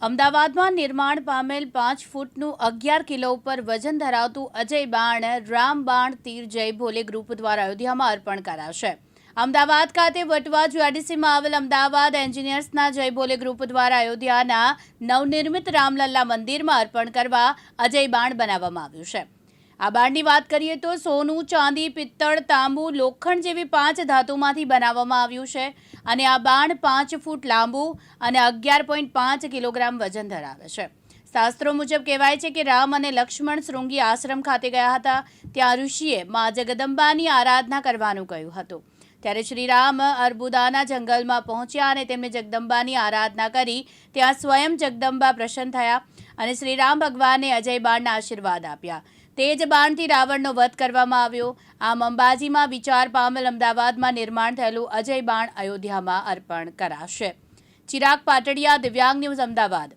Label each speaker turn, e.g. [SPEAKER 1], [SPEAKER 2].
[SPEAKER 1] અમદાવાદમાં નિર્માણ પામેલ 5 ફૂટનું 11 કિલો ઉપર વજન ધરાવતું અજય બાણ રામબાણ તીર જય ભોલે ગ્રુપ દ્વારા અયોધ્યામાં અર્પણ કરાશે। અમદાવાદ ખાતે વટવા જીઆઈડીસીમાં આવેલ અમદાવાદ એન્જિનિયર્સના જય ભોલે ગ્રુપ દ્વારા અયોધ્યાના નવનિર્મિત રામલલ્લા મંદિરમાં અર્પણ કરવા અજય બાણ બનાવવામાં આવ્યું છે। આ બાણની વાત કરીએ તો સોનું, ચાંદી, પિત્તળ, તાંબુ, લોખંડ જેવી 5 ધાતુમાંથી બનાવવામાં આવ્યું છે અને આ બાણ 5 ફૂટ લાંબુ અને 11.5 કિલોગ્રામ વજન ધરાવે છે। શાસ્ત્રો મુજબ કહેવાય છે કે રામ અને લક્ષ્મણ શૃંગી આશ્રમ ખાતે ગયા હતા। ત્યાં ઋષિએ મા જગદંબાની આરાધના કરવાનું કહ્યું હતું। ત્યારે શ્રી રામ અર્બુદાના જંગલમાં પહોંચ્યા અને તેમણે જગદંબાની આરાધના કરી। ત્યાં સ્વયં જગદંબા પ્રસન્ન થયા અને શ્રી રામ ભગવાને અજય બાણના આશીર્વાદ આપ્યા। તે જ બાણથી રાવણનો વધ કરવામાં આવ્યો। આમ અંબાજીમાં વિચાર પામેલ અમદાવાદમાં નિર્માણ થયેલું અજય બાણ અયોધ્યામાં અર્પણ કરાશે। ચિરાગ પાટડિયા, દિવ્યાંગ ન્યૂઝ, અમદાવાદ।